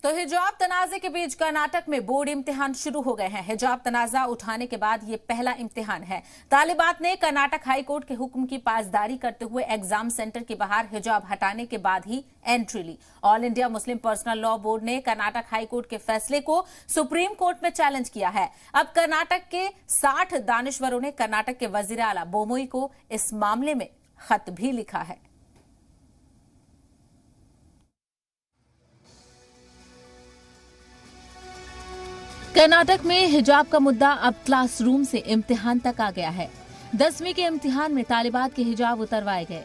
तो हिजाब तनाजे के बीच कर्नाटक में बोर्ड इम्तिहान शुरू हो गए हैं। हिजाब तनाजा उठाने के बाद ये पहला इम्तिहान है। तालिबात ने कर्नाटक हाई कोर्ट के हुक्म की पासदारी करते हुए एग्जाम सेंटर के बाहर हिजाब हटाने के बाद ही एंट्री ली। All India Muslim personal law board ने कर्नाटक हाई कोर्ट के फैसले को सुप्रीम कोर्ट में चैलेंज किया है। अब कर्नाटक के 60 दानिश्वरों ने कर्नाटक के वजीर आला बोमोई को इस मामले में खत भी लिखा है। कर्नाटक में हिजाब का मुद्दा अब क्लासरूम से इम्तिहान तक आ गया है। 10वीं के इम्तिहान में तालिबात के हिजाब उतरवाए गए।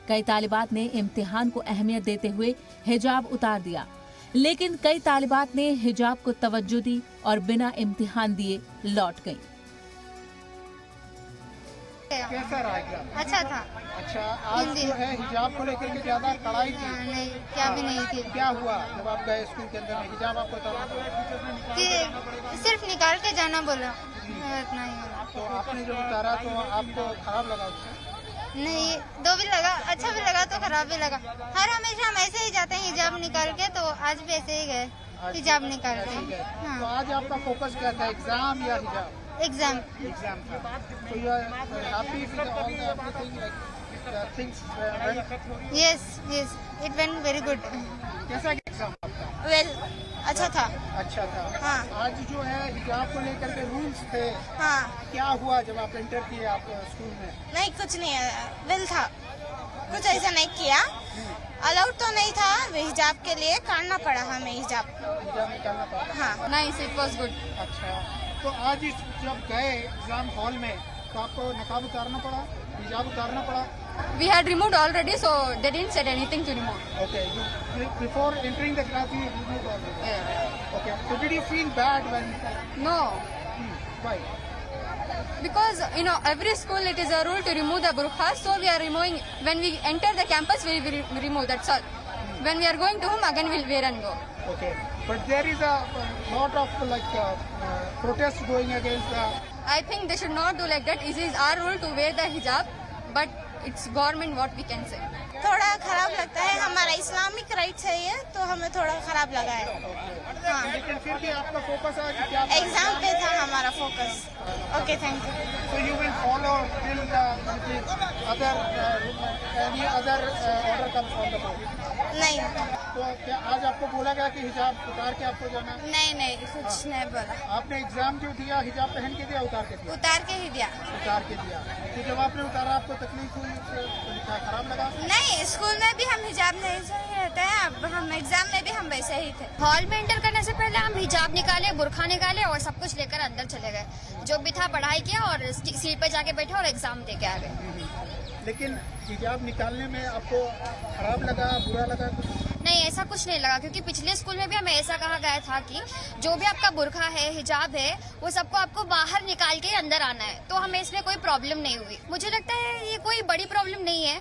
कई तालिबात ने इम्तिहान को अहमियत देते हुए हिजाब उतार दिया, लेकिन कई तालिबात ने हिजाब को तवज्जो दी और बिना इम्तिहान दिए लौट गईं। कैसा रहा एग्जाम? अच्छा था। अच्छा, आज जो है हिजाब को लेकर के ज्यादा कड़ाई थी? नहीं, क्या भी नहीं थी। क्या हुआ जब आप गए स्कूल के अंदर में? हिजाब आपको उतारना पड़ा? कि सिर्फ निकाल के जाना बोला, इतना ही बोला। तो आपने जो उतारा तो आपको खराब लगा उससे? नहीं, दो भी लगा, अच्छा भी लगा तो खराब भी लगा। हर हमेशा हम ऐसे ही जाते हैं हिजाब निकाल के, तो आज भी ऐसे ही गए हिजाब निकाल के। हाँ। तो आज आपका फोकस क्या था, एग्जाम या हिजाब? एग्जाम। एग्जाम था। तो you are happy with all the everything, like things went? Yes, it went very good. कैसा एग्जाम आपका? वेल, अच्छा था। अच्छा था। हाँ। आज जो है हिजाब को लेकर के रूल्स थे, हाँ। क्या हुआ जब आप एंटर किए आप स्कूल में? नहीं, कुछ नहीं, वेल था, कुछ ऐसा नहीं किया। अलाउड तो नहीं था, हिजाब के लिए काटना पड़ा हमें हिजाब निकालना पड़ा। हाँ, नाइस, इट वाज गुड। अच्छा, तो आज जब गए एग्जाम हॉल में तो आपको नकाब उतारना पड़ा, हिजाब उतारना पड़ा? We had removed already, so they didn't said anything to remove. Okay, before entering the class you removed already. Yeah. Okay, so did you feel bad when? No, Why? because every school it is a rule to remove the burqa, so we are removing. When we enter the campus, we remove. That's all. When we are going to home, again we'll wear and go. Okay, but there is a lot of protest going against the. I think they should not do like that. It is our rule to wear the hijab, but it's government what we can say. थोड़ा खराब लगता है, हमारा Islamic rights है ये, तो हमें थोड़ा खराब लगा है। हाँ। लेकिन फिर भी आपका फोकस आज क्या? एग्जाम पे था हमारा focus. Okay, thank you. So you will follow till any other order comes from the board? नहीं, तो क्या आज आपको बोला गया कि हिजाब उतार के आपको जाना? नहीं, कुछ नहीं बोला। आपने एग्जाम जो दिया हिजाब पहन के दिया उतार के दिया? उतार के ही दिया। उतार के दिया। तो जब आपने उतारा आपको तकलीफ हुई, क्या खराब लगा? नहीं, स्कूल में भी हम हिजाब नहीं सही रहते हैं, अब हम एग्जाम में भी हम वैसे ही थे। हॉल में एंटर करने से पहले हम हिजाब निकाले, बुरखा निकाले और सब कुछ लेकर अंदर चले गए। जो भी था पढ़ाई किया और सीट पे जाके बैठे और एग्जाम दे के आ गए। लेकिन हिजाब निकालने में आपको खराब लगा, बुरा लगा कुछ? नहीं, ऐसा कुछ नहीं लगा, क्योंकि पिछले स्कूल में भी हमें ऐसा कहा गया था कि जो भी आपका बुरखा है, हिजाब है, वो सबको आपको बाहर निकाल के अंदर आना है। तो हमें इसमें कोई प्रॉब्लम नहीं हुई। मुझे लगता है ये कोई बड़ी प्रॉब्लम नहीं है,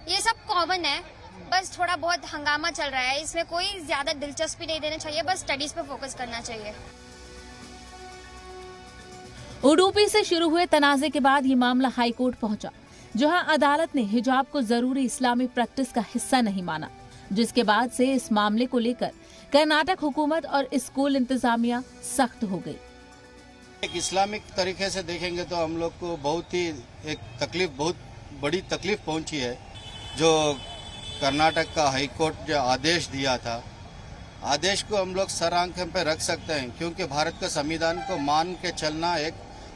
ये सब कॉमन है। बस थोड़ा बहुत हंगामा चल रहा है, इसमें कोई ज्यादा दिलचस्पी नहीं देना चाहिए, बस स्टडीज पे फोकस करना चाहिए। उडुपी से शुरू हुए तनाजे के बाद ये मामला हाई कोर्ट पहुंचा, जहां अदालत ने हिजाब को जरूरी इस्लामी प्रैक्टिस का हिस्सा नहीं माना, जिसके बाद से इस मामले को लेकर कर्नाटक हुकूमत और स्कूल इंतजामिया सख्त हो गई। एक इस्लामिक तरीके से देखेंगे तो हम लोग को बहुत बड़ी तकलीफ पहुंची है। जो कर्नाटक का हाई कोर्ट जो आदेश दिया था, आदेश को हम लोग सर आंखें पे रख सकते हैं, क्योंकि भारत का संविधान को मान के चलना एक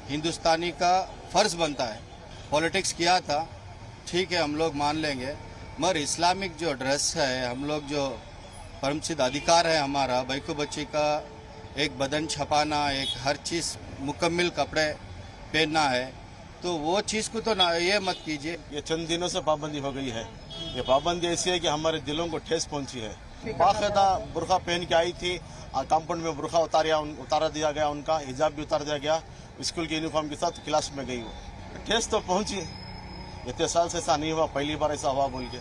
हिंदुस्तानी का फर्ज बनता है। पॉलिटिक्स किया था, ठीक है, हम लोग मान लेंगे, मगर इस्लामिक जो ड्रेस है, हम लोग जो परमसिद्ध अधिकार है हमारा, बैको बच्ची का एक बदन छपाना, एक हर चीज़ मुकम्मल कपड़े पहनना है, तो वो चीज़ को तो ना ये मत कीजिए। ये चंद दिनों से पाबंदी हो गई है। ये पाबंदी ऐसी है कि हमारे दिलों को ठेस पहुंची है। बाकायदा बुरखा पहन के आई थी, कंपाउंड में बुरखा उतारा दिया गया, उनका हिजाब भी उतार दिया गया, स्कूल की यूनिफॉर्म के साथ क्लास में गई। वो ठेस तो पहुंची, इतने साल से ऐसा नहीं हुआ, पहली बार ऐसा हुआ बोल के।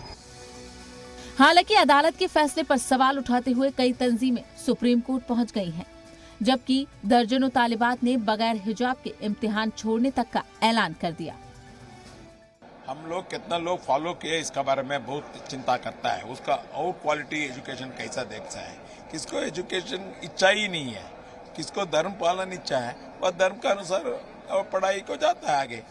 हालांकि अदालत के फैसले पर सवाल उठाते हुए कई तंजीमें सुप्रीम कोर्ट पहुंच गई हैं, जबकि दर्जनों तालिबात ने बगैर हिजाब के इम्तिहान छोड़ने तक का ऐलान कर दिया। हम लोग कितना लोग फॉलो किए इसका बारे में बहुत चिंता करता है। उसका और क्वालिटी एजुकेशन कैसा देखता है, किसको एजुकेशन इच्छा ही नहीं है, किसको धर्म पालन इच्छा है, वह धर्म के अनुसार पढ़ाई को जाता है आगे।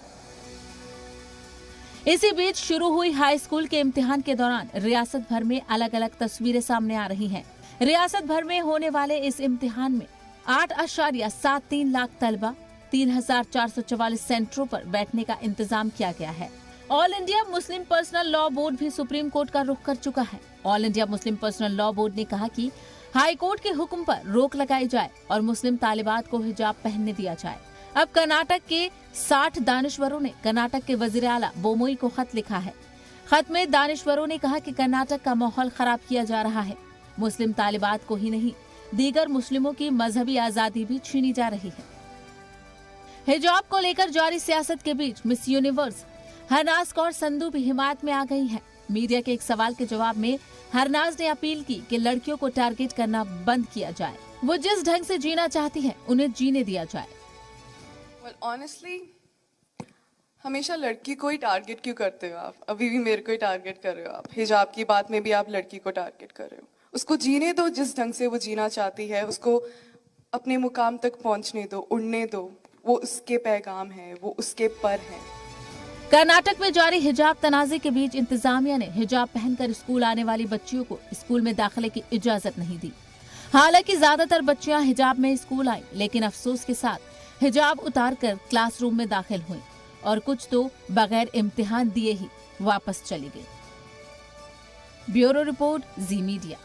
इसी बीच शुरू हुई हाई स्कूल के इम्तिहान के दौरान रियासत भर में अलग अलग तस्वीरें सामने आ रही हैं। रियासत भर में होने वाले इस इम्तिहान में 8.73 लाख तलबा 3,444 सेंटरों पर बैठने का इंतजाम किया गया है। All India Muslim personal law board भी सुप्रीम कोर्ट का रुख कर चुका है। All India Muslim personal law board ने कहा कि हाई कोर्ट के हुक्म पर रोक लगाई जाए और मुस्लिम तालिबात को हिजाब पहनने दिया जाए। अब कर्नाटक के 60 दानिश्वरों ने कर्नाटक के वजीर आला बोमोई को खत लिखा है। खत में दानिश्वरों ने कहा कि कर्नाटक का माहौल खराब किया जा रहा है। मुस्लिम तालिबात को ही नहीं, दीगर मुस्लिमों की मजहबी आजादी भी छीनी जा रही है। हिजाब को लेकर जारी सियासत के बीच मिस यूनिवर्स हरनाज कौर संधू भी हिमायत में आ गई है। मीडिया के एक सवाल के जवाब में हरनाज ने अपील की कि लड़कियों को टारगेट करना बंद किया जाए। वो जिस ढंग से जीना चाहती है उन्हें जीने दिया जाए। Well, honestly, हमेशा लड़की को ही टारगेट क्यों करते हो आप? अभी भी मेरे को ही टारगेट कर रहे हो आप। हिजाब की बात में भी आप लड़की को टारगेट कर रहे हो। उसको जीने दो जिस ढंग से वो जीना चाहती है, उसको अपने मुकाम तक पहुंचने दो, उड़ने दो। वो उसके पैगाम है, वो उसके पर है। कर्नाटक में जारी हिजाब तनाज़े के बीच इंतजामिया ने हिजाब पहनकर स्कूल आने वाली बच्चियों को स्कूल में दाखिले की इजाजत नहीं दी। हालांकि ज्यादातर बच्चियां हिजाब में स्कूल आई, लेकिन अफसोस के साथ हिजाब उतारकर क्लासरूम में दाखिल हुई और कुछ तो बगैर इम्तिहान दिए ही वापस चली गई। ब्यूरो रिपोर्ट, जी मीडिया।